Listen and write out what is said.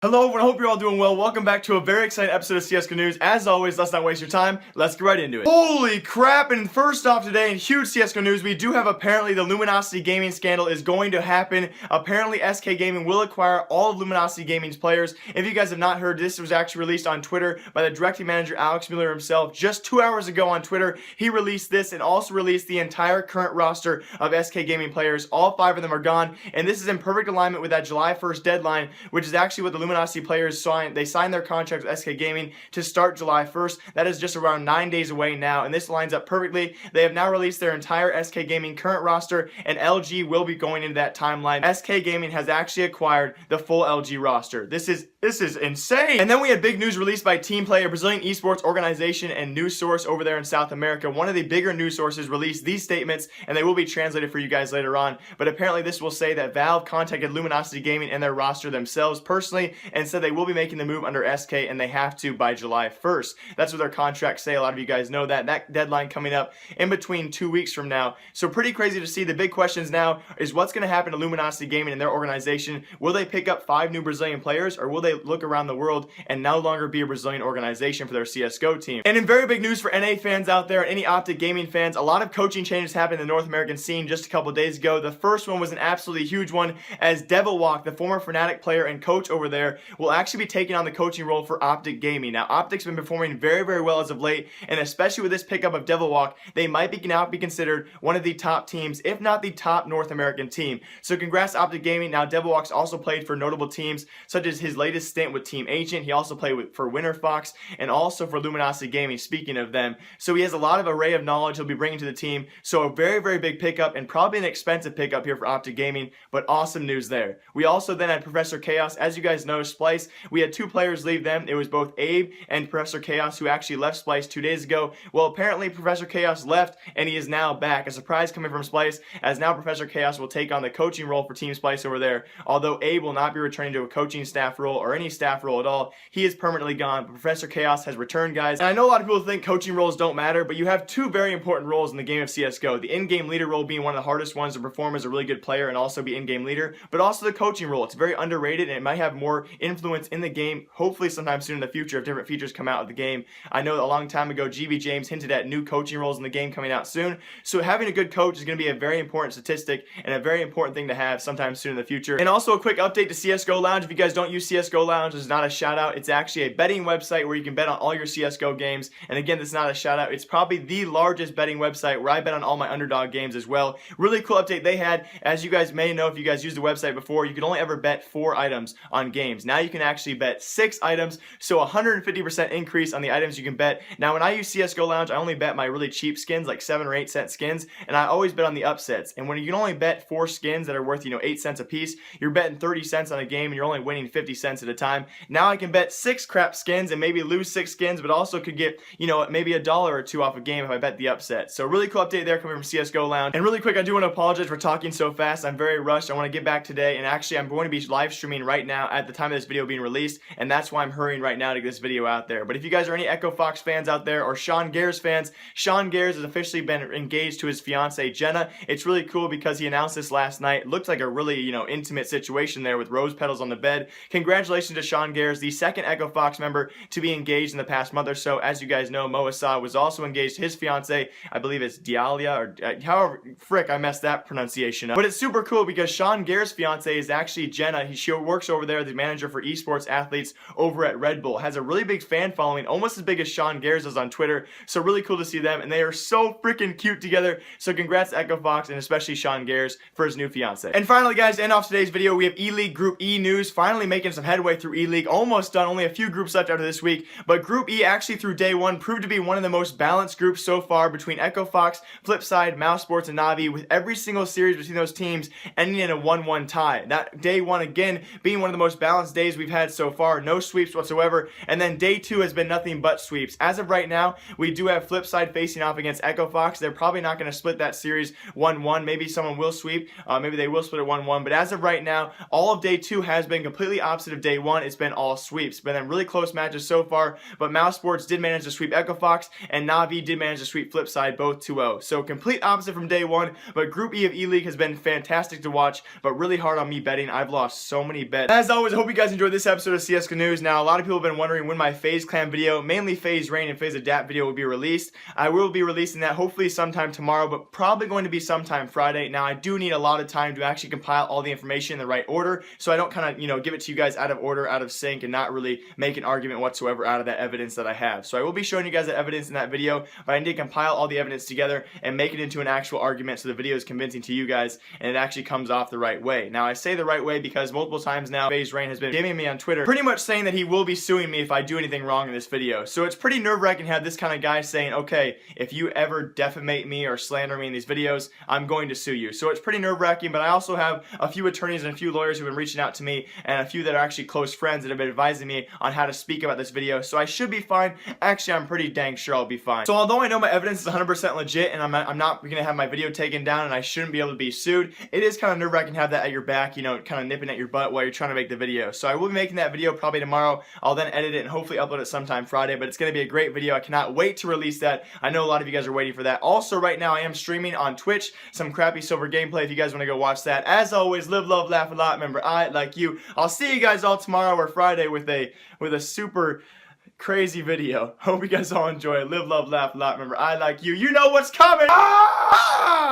Hello everyone, I hope you're all doing well. Welcome back to a very exciting episode of CSGO News. As always, let's not waste your time. Let's get right into it. Holy crap, and first off today in huge CSGO news, we do have apparently the Luminosity Gaming scandal is going to happen. Apparently SK Gaming will acquire all of Luminosity Gaming's players. If you guys have not heard, this was actually released on Twitter by the directing manager Alex Mueller himself. Just 2 hours ago on Twitter, he released this and also released the entire current roster of SK Gaming players. All 5 of them are gone, and this is in perfect alignment with that July 1st deadline, which is actually what the Luminosity players signed. They signed their contract with SK Gaming to start July 1st. That is just around 9 days away now, and this lines up perfectly. They have now released their entire SK Gaming current roster, and LG will be going into that timeline. SK Gaming has actually acquired the full LG roster. This is insane. And then we had big news released by Team Play, a Brazilian esports organization and news source over there in South America. One of the bigger news sources released these statements, and they will be translated for you guys later on. But apparently this will say that Valve contacted Luminosity Gaming and their roster themselves personally and said they will be making the move under SK, and they have to by July 1st. That's what their contracts say. A lot of you guys know that. That deadline coming up in between 2 weeks from now. So pretty crazy to see. The big questions now is what's going to happen to Luminosity Gaming and their organization. Will they pick up 5 new Brazilian players, or will they look around the world and no longer be a Brazilian organization for their CSGO team? And in very big news for NA fans out there, any OpTic Gaming fans, a lot of coaching changes happened in the North American scene just a couple days ago. The first one was an absolutely huge one, as Devilwalk, the former Fnatic player and coach over there, will actually be taking on the coaching role for OpTic Gaming. Now, OpTic's been performing very, very well as of late, and especially with this pickup of Devilwalk, they might now be considered one of the top teams, if not the top North American team. So congrats to OpTic Gaming. Now, Devilwalk's also played for notable teams, such as his latest stint with Team Agent. He also played for Winter Fox, and also for Luminosity Gaming, speaking of them. So he has a lot of array of knowledge he'll be bringing to the team. So a very, very big pickup, and probably an expensive pickup here for OpTic Gaming, but awesome news there. We also then had Professor Chaos. As you guys know, Splyce, we had 2 players leave them. It was both Abe and Professor Chaos, who actually left Splyce 2 days ago. Well, apparently Professor Chaos left, and he is now back. A surprise coming from Splyce, as now Professor Chaos will take on the coaching role for Team Splyce over there. Although Abe will not be returning to a coaching staff role or any staff role at all, he is permanently gone. But Professor Chaos has returned, guys. And I know a lot of people think coaching roles don't matter, but you have 2 very important roles in the game of CSGO. The in-game leader role being one of the hardest ones to perform as a really good player and also be in-game leader, but also the coaching role. It's very underrated, and it might have more influence in the game, hopefully sometime soon in the future if different features come out of the game. I know a long time ago GB James hinted at new coaching roles in the game coming out soon, so having a good coach is going to be a very important statistic and a very important thing to have sometime soon in the future. And also a quick update to CSGO Lounge. If you guys don't use CSGO Lounge, this is not a shout out. It's actually a betting website where you can bet on all your CSGO games. And again, this is not a shout out. It's probably the largest betting website where I bet on all my underdog games as well. Really cool update they had. As you guys may know, if you guys used the website before, you could only ever bet 4 items on games. Now you can actually bet 6 items, so 150% increase on the items you can bet. Now when I use CSGO Lounge, I only bet my really cheap skins, like 7 or 8 cent skins, and I always bet on the upsets. And when you can only bet 4 skins that are worth, 8 cents a piece, you're betting 30 cents on a game and you're only winning 50 cents at a time. Now I can bet 6 crap skins and maybe lose 6 skins, but also could get, maybe $1 or 2 off a game if I bet the upset. So really cool update there coming from CSGO Lounge. And really quick, I do want to apologize for talking so fast. I'm very rushed. I want to get back today, and actually I'm going to be live streaming right now at the time of this video being released, and that's why I'm hurrying right now to get this video out there. But if you guys are any Echo Fox fans out there or Sean Gares fans, Sean Gares has officially been engaged to his fiancée Jenna. It's really cool because he announced this last night. It looked like a really, intimate situation there with rose petals on the bed. Congratulations to Sean Gares, the second Echo Fox member to be engaged in the past month or so. As you guys know, Moasa was also engaged to his fiancée. I believe it's Dialia, or however, frick, I messed that pronunciation up. But it's super cool because Sean Gares' fiancée is actually Jenna. She works over there, the manager for esports athletes over at Red Bull. Has a really big fan following, almost as big as Sean Gares does on Twitter. So really cool to see them, and they are so freaking cute together. So congrats to Echo Fox, and especially Sean Gares for his new fiancée. And finally, guys, to end off today's video, we have Eleague Group E news. Finally making some headway through Eleague. Almost done. Only a few groups left after this week. But Group E actually through day 1 proved to be one of the most balanced groups so far between Echo Fox, Flipside, Mouse Sports, and Na'Vi, with every single series between those teams ending in a 1-1 tie. That day 1 again being one of the most balanced days we've had so far. No sweeps whatsoever. And then day 2 has been nothing but sweeps. As of right now, we do have Flipside facing off against Echo Fox. They're probably not going to split that series 1-1. Maybe someone will sweep. Maybe they will split it 1-1. But as of right now, all of day 2 has been completely opposite of day 1. It's been all sweeps. Been then really close matches so far. But Mouse Sports did manage to sweep Echo Fox, and Na'Vi did manage to sweep Flipside, both 2-0. So complete opposite from day 1. But Group E of Eleague has been fantastic to watch, but really hard on me betting. I've lost so many bets. As always, I hope you you guys enjoyed this episode of CSGO News. Now, a lot of people have been wondering when my FaZe Clan video, mainly FaZe Rain and FaZe WHAAAT video, will be released. I will be releasing that hopefully sometime tomorrow, but probably going to be sometime Friday. Now, I do need a lot of time to actually compile all the information in the right order, so I don't kind of, give it to you guys out of order, out of sync, and not really make an argument whatsoever out of that evidence that I have. So I will be showing you guys the evidence in that video, but I need to compile all the evidence together and make it into an actual argument so the video is convincing to you guys and it actually comes off the right way. Now, I say the right way because multiple times now FaZe Rain has been DMing me on Twitter pretty much saying that he will be suing me if I do anything wrong in this video. So it's pretty nerve-wracking to have this kind of guy saying, okay, if you ever defamate me or slander me in these videos, I'm going to sue you. So it's pretty nerve-wracking, but I also have a few attorneys and a few lawyers who have been reaching out to me and a few that are actually close friends that have been advising me on how to speak about this video. So I should be fine. Actually, I'm pretty dang sure I'll be fine. So although I know my evidence is 100% legit and I'm not going to have my video taken down and I shouldn't be able to be sued, it is kind of nerve-wracking to have that at your back, kind of nipping at your butt while you're trying to make the video. So I will be making that video probably tomorrow. I'll then edit it and hopefully upload it sometime Friday, but it's going to be a great video. I cannot wait to release that. I know a lot of you guys are waiting for that. Also, right now I am streaming on Twitch some crappy silver gameplay if you guys want to go watch that. As always, live, love, laugh a lot. Remember, I like you. I'll see you guys all tomorrow or Friday with a super crazy video. Hope you guys all enjoy. Live, love, laugh a lot. Remember, I like you. You know what's coming. Ah!